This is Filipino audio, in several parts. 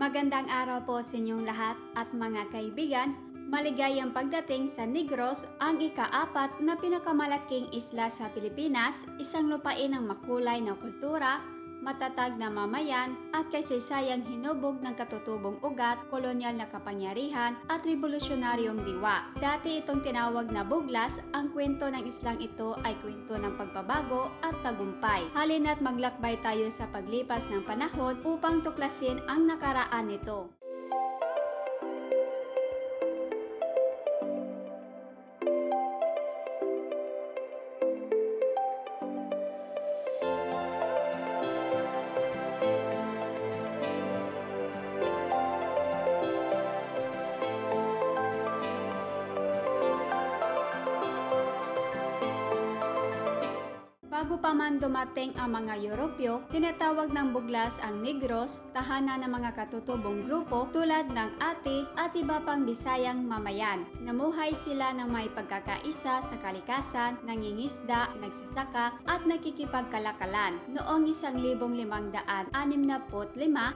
Magandang araw po sa inyong lahat at mga kaibigan. Maligayang pagdating sa Negros, ang ika-4 na pinakamalaking isla sa Pilipinas, isang lupain ng makulay na kultura, matatag na mamayan at kasaysayang hinubog ng katutubong ugat, kolonyal na kapangyarihan at revolusyonaryong diwa. Dati itong tinawag na Buglas, ang kwento ng islang ito ay kwento ng pagbabago at tagumpay. Halina't maglakbay tayo sa paglipas ng panahon upang tuklasin ang nakaraan nito. Bago pa man dumating ang mga Europyo, tinatawag ng Buglas ang Negros, tahanan ng mga katutubong grupo tulad ng Ati at iba pang Bisayang mamayan. Namuhay sila ng may pagkakaisa sa kalikasan, nangingisda, nagsasaka at nakikipagkalakalan. Noong 1565,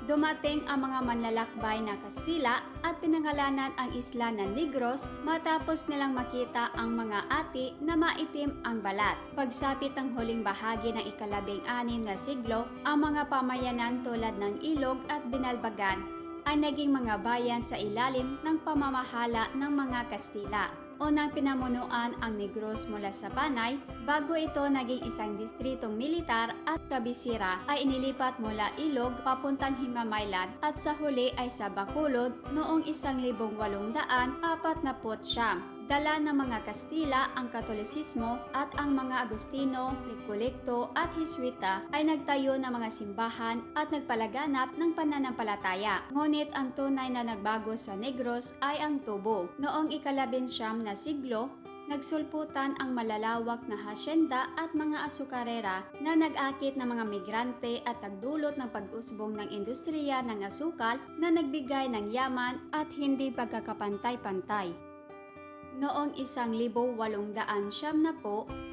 dumating ang mga manlalakbay na Kastila at pinangalanan ang isla na Negros matapos nilang makita ang mga ati na maitim ang balat. Pagsapit ng huling bahagi ng ika-16 na siglo, ang mga pamayanan tulad ng Ilog at Binalbagan ay naging mga bayan sa ilalim ng pamamahala ng mga Kastila. Unang pinamunuan ang Negros mula sa Panay, bago ito naging isang distritong militar at kabisira ay inilipat mula Ilog papuntang Himamaylan at sa huli ay sa Bacolod noong 1849. Dala ng mga Kastila ang Katolisismo at ang mga Agustino, Recollecto at Jesuita ay nagtayo ng mga simbahan at nagpalaganap ng pananampalataya. Ngunit ang tunay na nagbago sa Negros ay ang tubo. Noong ika-19 na siglo, nagsulputan ang malalawak na hasyenda at mga asukarera na nag-akit ng mga migrante at nagdulot ng pag-usbong ng industriya ng asukal na nagbigay ng yaman at hindi pagkakapantay-pantay. Noong 1800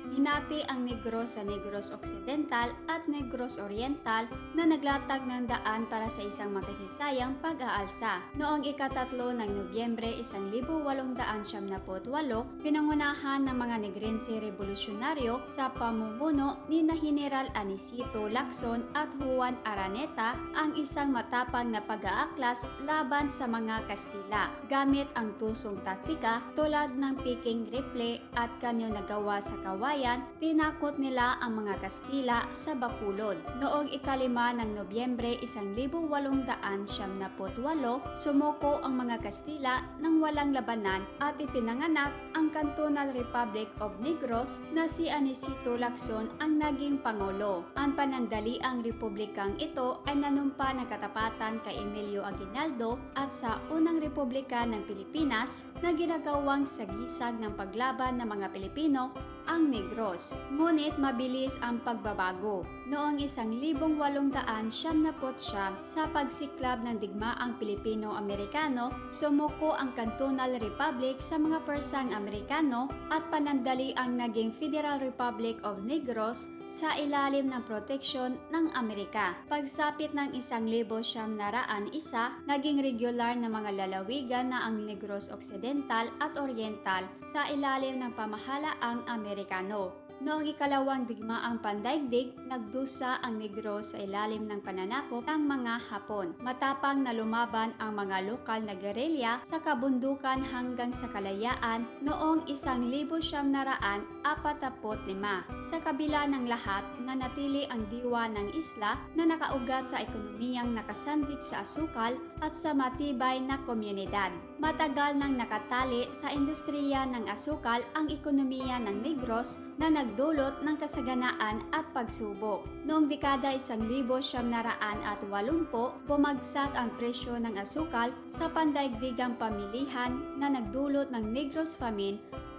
hinati ang Negros sa Negros Occidental at Negros Oriental na naglatag ng daan para sa isang makasaysayang pag-aalsa. Noong ika-3 ng Nobyembre 1898, pinangunahan ng mga Negrense revolusyonaryo sa pamumuno ni General Anicito Lacson at Juan Araneta ang isang matapang na pag-aaklas laban sa mga Kastila. Gamit ang tusong taktika tulad ng piking rifle at kanyo na gawa sa kawayan, tinakot nila ang mga Kastila sa Bacolod. Noong ika-5 ng Nobyembre 1898, sumuko ang mga Kastila ng walang labanan at ipinanganak ang Cantonal Republic of Negros na si Anicito Lacson ang naging pangulo. Ang panandaliang republikang ito ay nanumpa ng katapatan kay Emilio Aguinaldo at sa unang republika ng Pilipinas na ginagawang sagisag ng paglaban ng mga Pilipino ang Negros. Ngunit mabilis ang pagbabago. Noong 1899, sa pagsiklab ng digmaang Pilipino-Amerikano, sumuko ang Cantonal Republic sa mga Persang Amerikano at panandali ang naging Federal Republic of Negros sa ilalim ng proteksyon ng Amerika. Pagsapit ng 1901, naging regular na mga lalawigan na ang Negros Occidental at Oriental sa ilalim ng pamahalaang Amerikano. Noong ikalawang digmaang pandaigdig, nagdusa ang Negros sa ilalim ng pananakop ng mga Hapon. Matapang na lumaban ang mga lokal na gerilya sa kabundukan hanggang sa kalayaan noong 1945. Sa kabila ng lahat, nanatili ang diwa ng isla na nakaugat sa ekonomiyang nakasandig sa asukal at sa matibay na komunidad. Matagal nang nakatali sa industriya ng asukal ang ekonomiya ng Negros na nagdulot ng kasaganaan at pagsubok. Noong dekada 1980, bumagsak ang presyo ng asukal sa pandaigdigang pamilihan na nagdulot ng Negros famine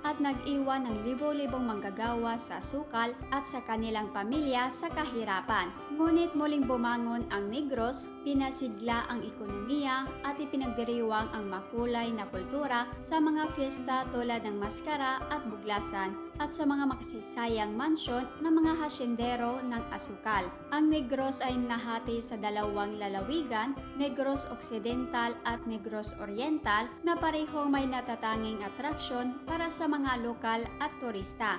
at nag-iwan ng libo-libong manggagawa sa asukal at sa kanilang pamilya sa kahirapan. Ngunit muling bumangon ang Negros, pinasigla ang ekonomiya at ipinagdiriwang ang makulay na kultura sa mga fiesta tulad ng maskara at buglasan at sa mga makasaysayang mansyon ng mga hasyendero ng asukal. Ang Negros ay nahati sa dalawang lalawigan, Negros Occidental at Negros Oriental, na parehong may natatanging atraksyon para sa mga lokal at turista.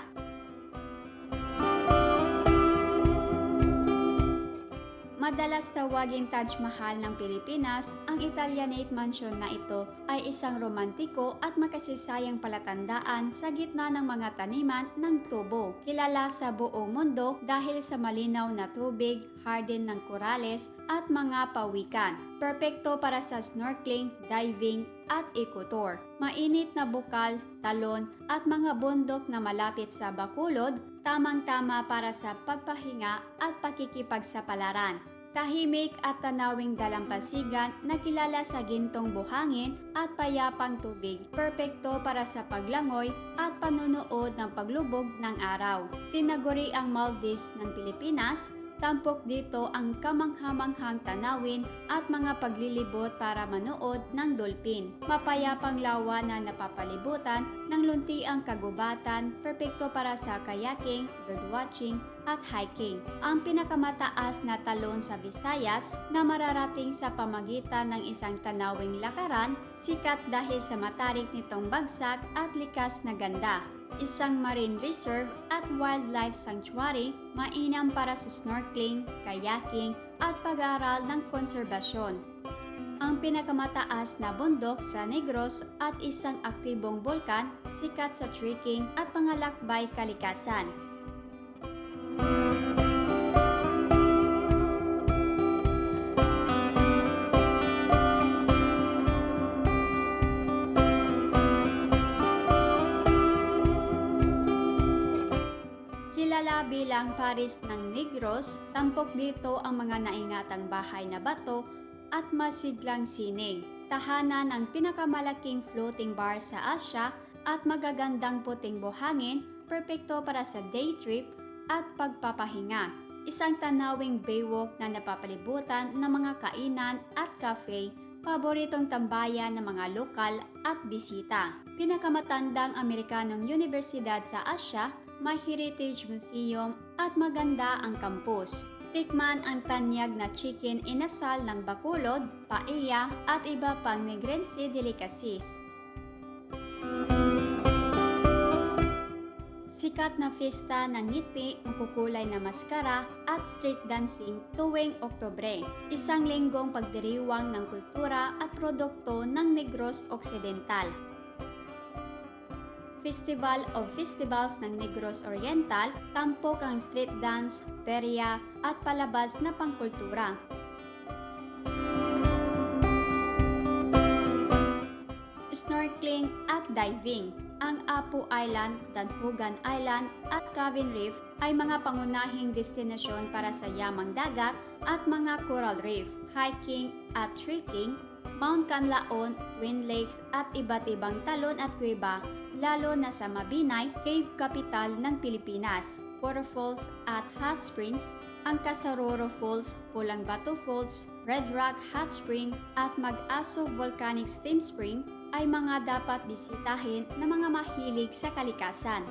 Madalas tawaging Taj Mahal ng Pilipinas, ang Italianate mansion na ito ay isang romantiko at makasisayang palatandaan sa gitna ng mga taniman ng tubo. Kilala sa buong mundo dahil sa malinaw na tubig, hardin ng korales at mga pawikan. Perpekto para sa snorkeling, diving at eco-tour. Mainit na bukal, talon at mga bundok na malapit sa Bacolod, tamang-tama para sa pagpahinga at pakikipagsapalaran. Tahimik at tanawing dalampasigan na kilala sa gintong buhangin at payapang tubig, perpekto para sa paglangoy at panunood ng paglubog ng araw. Tinaguri ang Maldives ng Pilipinas. Tampok dito ang kamanghamanghang tanawin at mga paglilibot para manood ng dolphin. Mapayapang lawa na napapalibutan ng luntiang kagubatan, perpekto para sa kayaking, birdwatching at hiking. Ang pinakamataas na talon sa Visayas na mararating sa pamagitan ng isang tanawing lakaran, sikat dahil sa matarik nitong bagsak at likas na ganda. Isang marine reserve at wildlife sanctuary, mainam para sa snorkeling, kayaking at pag-aaral ng konserbasyon. Ang pinakamataas na bundok sa Negros at isang aktibong bulkan, sikat sa trekking at mga lakbay kalikasan. Kilala bilang Paris ng Negros, tampok dito ang mga naingatang bahay na bato at masiglang sining, tahanan ng pinakamalaking floating bar sa Asia at magagandang puting buhangin, perpekto para sa day trip at pagpapahinga. Isang tanawing baywalk na napapalibutan ng mga kainan at cafe, paboritong tambayan ng mga lokal at bisita. Pinakamatandang Amerikanong Universidad sa Asia, may heritage museum at maganda ang campus. Tikman ang tanyag na chicken inasal ng Bacolod, paella at iba pang Negrense delicacies. Sikat na fiesta ng ngiti, makukulay na maskara at street dancing tuwing Oktubre. Isang linggong pagdiriwang ng kultura at produkto ng Negros Occidental. Festival of Festivals ng Negros Oriental, tampok ang street dance, perya at palabas na pangkultura. Snorkeling at diving. Ang Apu Island, Danhugan Island at Cabin Reef ay mga pangunahing destinasyon para sa yamang dagat at mga coral reef, hiking at trekking, Mount Canlaon, Twin Lakes at iba't ibang talon at kuweba, lalo na sa Mabinay, cave capital ng Pilipinas, waterfalls at hot springs, ang Casaroro Falls, Pulang Bato Falls, Red Rock Hot Spring at Mag-Aso Volcanic Steam Spring ay mga dapat bisitahin ng mga mahilig sa kalikasan.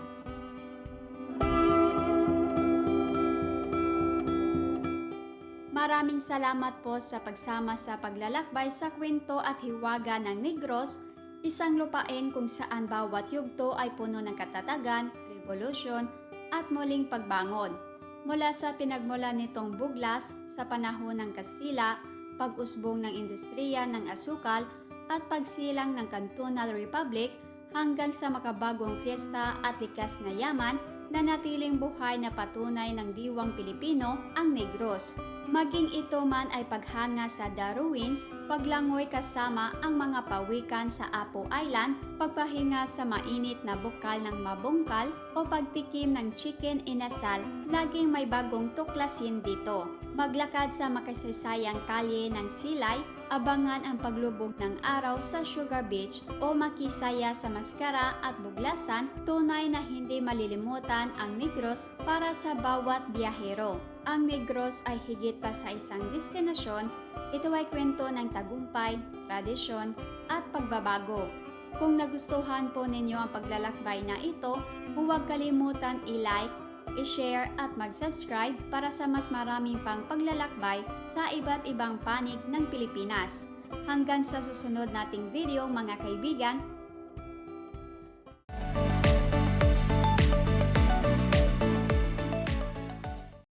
Maraming salamat po sa pagsama sa paglalakbay sa kwento at hiwaga ng Negros, isang lupain kung saan bawat yugto ay puno ng katatagan, revolusyon at muling pagbangon. Mula sa pinagmulan nitong buglas sa panahon ng Kastila, pag-usbong ng industriya ng asukal at pagsilang ng Cantonal Republic hanggang sa makabagong fiesta at likas na yaman na natiling buhay na patunay ng diwang Pilipino ang Negros. Maging ito man ay paghanga sa The Ruins, paglangoy kasama ang mga pawikan sa Apu Island, pagpahinga sa mainit na bukal ng mabungkal o pagtikim ng chicken inasal, laging may bagong tuklasin dito. Maglakad sa makasaysayang kalye ng Silay Abangan ang paglubog ng araw sa Sugar Beach o makisaya sa Mascara at Buglasan, tunay na hindi malilimutan ang Negros para sa bawat biyahero. Ang Negros ay higit pa sa isang destinasyon, ito ay kwento ng tagumpay, tradisyon at pagbabago. Kung nagustuhan po ninyo ang paglalakbay na ito, huwag kalimutan i-like, i-share at mag-subscribe para sa mas maraming pang paglalakbay sa iba't ibang panig ng Pilipinas. Hanggang sa susunod nating video mga kaibigan,